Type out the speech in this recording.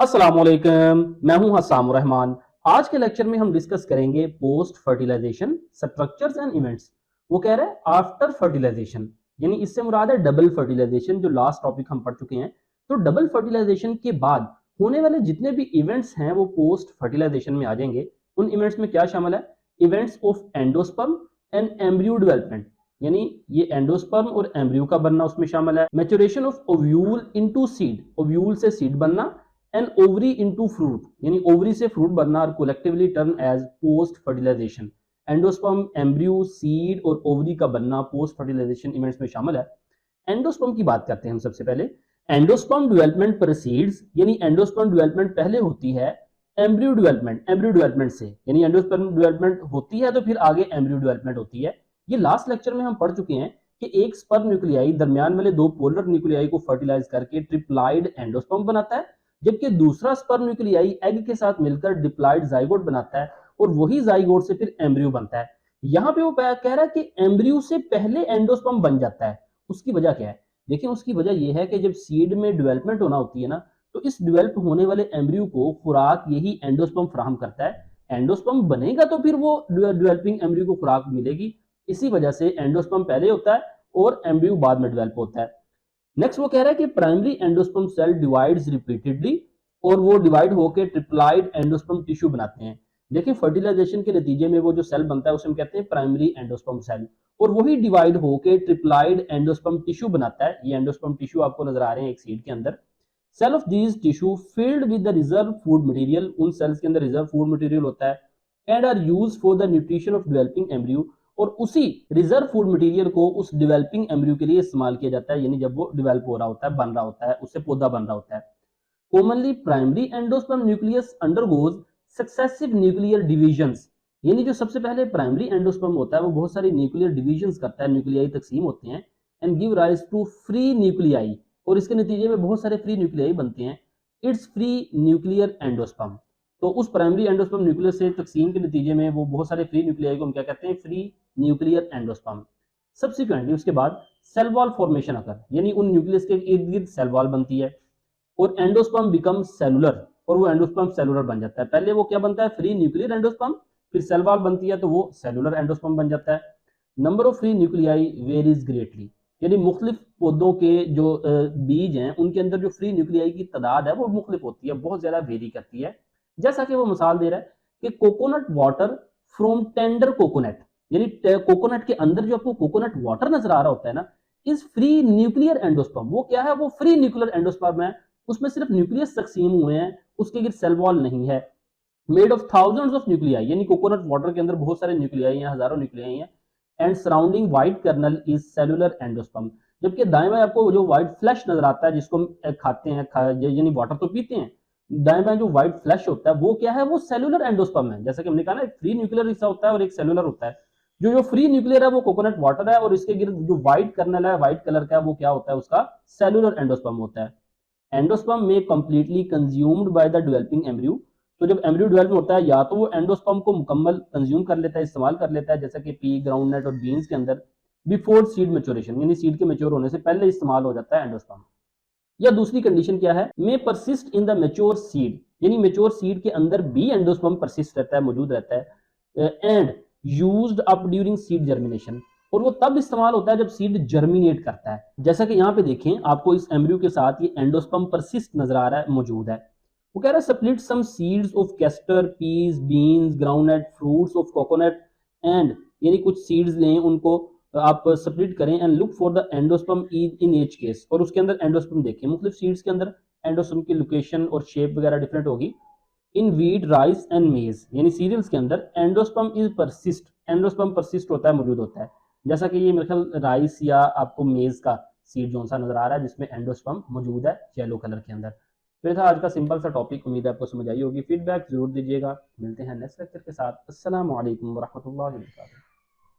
अस्सलामुअलैकुम, मैं हूं हसाम रहमान। आज के लेक्चर में हम डिस्कस करेंगे post fertilization structures and events. वो कह रहा है आफ्टर फर्टिलाइजेशन, यानी इससे मुराद है डबल फर्टिलाइजेशन, जो लास्ट टॉपिक हम पढ़ चुके हैं। तो डबल फर्टिलाइजेशन के बाद होने वाले जितने भी इवेंट्स हैं वो पोस्ट फर्टिलाइजेशन में आ जाएंगे। उन इवेंट्स में क्या शामिल है? Events of endosperm and embryo development, यानी ये एंडोस्पर्म और एम्ब्रियो का बनना उसमें शामिल है। Maturation of ovule into seed, ovule से सीड बनना, एंड ओवरी इनटू फ्रूट, यानी ओवरी से फ्रूट बनना, और collectively turn as post fertilization. Endosperm, embryo, seed और ओवरी का बनना पोस्ट फर्टिलाइजेशन इवेंट्स में शामिल है। एंडोस्पर्म की बात करते हैं हम सबसे पहले। एंडोस्पर्म डेवलपमेंट प्रोसीड्स, यानी एंडोस्पर्म डेवलपमेंट पहले होती है एम्ब्रियो डेवलपमेंट, एम्ब्रियो डेवलपमेंट से, यानी एंडोस्पर्म डेवलपमेंट होती है तो फिर आगे एम्ब्रियो डेवलपमेंट होती है। ये लास्ट लेक्चर में हम पढ़ चुके हैं कि एक स्पर्म न्यूक्लियाई दरमियान वाले दो पोलर न्यूक्लियाई को फर्टिलाइज करके ट्रिप्लाइड एंडोस्पर्म बनाता है, जबकि दूसरा स्पर्म न्यूक्लियाई एग के साथ मिलकर डिप्लॉइड जाइगोट बनाता है, और वही जाइगोट से फिर एम्ब्रियो बनता है। यहाँ पे वो कह रहा है कि एम्ब्रियो से पहले एंडोस्पर्म बन जाता है। उसकी वजह क्या है? देखिए, उसकी वजह यह है कि जब सीड में डेवलपमेंट होना होती है ना, तो इस डेवलप होने वाले एम्ब्रियो को खुराक यही एंडोस्पर्म फराहम करता है। एंडोस्पर्म बनेगा तो फिर वो डेवलपिंग एम्ब्रियो को खुराक मिलेगी। इसी वजह से एंडोस्पर्म पहले होता है और एम्ब्रियो बाद में डेवलप होता है। नेक्स्ट वो कह रहा है कि primary endosperm cell divides repeatedly, और वो डिवाइड होकर ट्रिप्लाइड एंडोस्पर्म टिश्यू बनाते हैं। देखिए, फर्टिलाइजेशन के नतीजे में वो जो सेल बनता है उसे हम कहते हैं प्राइमरी एंडोस्पर्म सेल, और वही डिवाइड होकर ट्रिप्लाइड एंडोस्पर्म टिश्यू बनाता है। ये एंडोस्पर्म टिश्यू आपको नजर आ रहे हैं एक सीड के अंदर। Cell of these tissue filled with the reserve food material, उन सेल्स के अंदर रिजर्व फूड मटेरियल होता है, and are used for the nutrition of developing embryo, और उसी रिजर्व फूड मटेरियल को उस डेवलपिंग एम्ब्रियो के लिए इस्तेमाल किया जाता है, यानी जब वो डेवलप हो रहा होता है, बन रहा होता है, उससे पौधा बन रहा होता है। Commonly primary endosperm nucleus undergoes successive nuclear divisions, यानी जो सबसे पहले प्राइमरी एंडोस्पर्म होता है वो बहुत सारी न्यूक्लियर डिविजन्स करता है, न्यूक्लियाई तकसीम होते हैं, and give rise to free nuclei, और इसके नतीजे में बहुत सारे फ्री न्यूक्लियाई बनते हैं। इट्स फ्री न्यूक्लियर एंडोस्पर्म, तो उस प्राइमरी एंडोस्पर्म न्यूक्लियस से तकसीम के नतीजे में वो बहुत सारे फ्री न्यूक्लियाई को हम क्या कहते हैं? Free nuclear endosperm. सब्सिक्वेंटली उसके बाद सेल वॉल फॉर्मेशन अकर, यानी उन न्यूक्लियस के इर्द गिर्द सेल वॉल बनती है, और एंडोस्पर्म बिकम सेलुलर, और वो एंडोस्पर्म सेलुलर बन जाता है। पहले वो क्या बनता है? फ्री न्यूक्लियर एंडोस्पर्म, फिर सेल वॉल बनती है तो वो सेलुलर एंडोस्पर्म बन जाता है। Number of free nuclei varies greatly, यानी मुख्तलिफ पौधों के जो बीज हैं उनके अंदर जो फ्री न्यूक्लियाई की तादाद है वो मुख्तलिफ होती है, बहुत ज्यादा वेरी करती है। जैसा कि वो मिसाल दे रहा है कि coconut water from tender coconut, यानी कोकोनट के अंदर जो आपको कोकोनट वाटर नजर आ रहा होता है ना, इस फ्री न्यूक्लियर एंडोस्पर्म, वो क्या है? वो फ्री न्यूक्लियर एंडोस्पर्म है, उसमें सिर्फ न्यूक्लियस तकसीम हुए हैं, उसके गिर्द सेल वॉल नहीं है। Made of thousands of nuclei, यानी कोकोनट वाटर के अंदर बहुत सारे न्यूक्लियाई हैं, हजारों न्यूक्लियाई हैं, and surrounding white kernel is cellular endosperm. जबकि दाएं बाएं आपको जो व्हाइट फ्लैश नजर आता है जिसको हम खाते हैं, यानी वाटर तो पीते हैं, दाएं बाएं जो व्हाइट फ्लैश होता है वो क्या है? वो सेलुलर एंडोस्पर्म है। जैसा कि हमने कहा ना, एक फ्री न्यूक्लियर हिस्सा होता है और एक सेलुलर होता है। जो फ्री न्यूक्लियर है वो कोकोनट वाटर है, और इसके गिर्द जो व्हाइट कर्नल है, व्हाइट कलर का, वो क्या होता है? उसका सेलुलर एंडोस्पर्म होता है। एंडोस्पर्म में completely consumed by the developing embryo, तो जब एम्ब्रियो डेवलप होता है या तो वो एंडोस्पर्म को मुकम्मल कंज्यूम कर लेता है, इस्तेमाल कर लेता है, जैसा कि पी, ग्राउंडनट और बीन्स के अंदर, बिफोर सीड मैच्योरेशन, यानी सीड के मैच्योर होने से पहले इस्तेमाल हो जाता है एंडोस्पर्म। या दूसरी कंडीशन क्या है? May persist in the mature seed, यानी मैच्योर सीड के अंदर भी एंडोस्पर्म परसिस्ट रहता है, मौजूद रहता है, and used up during seed germination, और वो तब इस्तेमाल होता है जब सीड जर्मिनेट करता है। जैसा कि यहाँ पे देखें, आपको इस एम्ब्रियो के साथ ये एंडोस्पर्म परसिस्ट नजर आ रहा है, मौजूद है। वो कह रहा है split some seeds of castor, peas, beans, groundnut, fruits of coconut, and, यानी कुछ सीड्स लें, उनको आप स्प्लिट करें, and look for the endosperm in each case, और उसके अंदर एंडोस्पर्म देखें। मुख्तलिफ सीड्स के अंदर एंडोस्पर्म की लोकेशन और शेप वगैरह डिफरेंट होगी। इन वीट, राइस एंड मेज, यानी सीरियल्स के अंदर endosperm is persist, endosperm persist होता है, मौजूद होता है। जैसा कि ये मेरे ख्याल राइस या आपको मेज का सीड जो सा नजर आ रहा है जिसमें एंडोस्पर्म मौजूद है येलो कलर के अंदर। तो ये था आज का सिंपल सा टॉपिक, उम्मीद है आपको समझ आई होगी। फीडबैक जरूर दीजिएगा। मिलते हैं नेक्स्ट लेक्चर के साथ। अस्सलाम वालेकुम वरहमतुल्लाहि वबरकातुहू।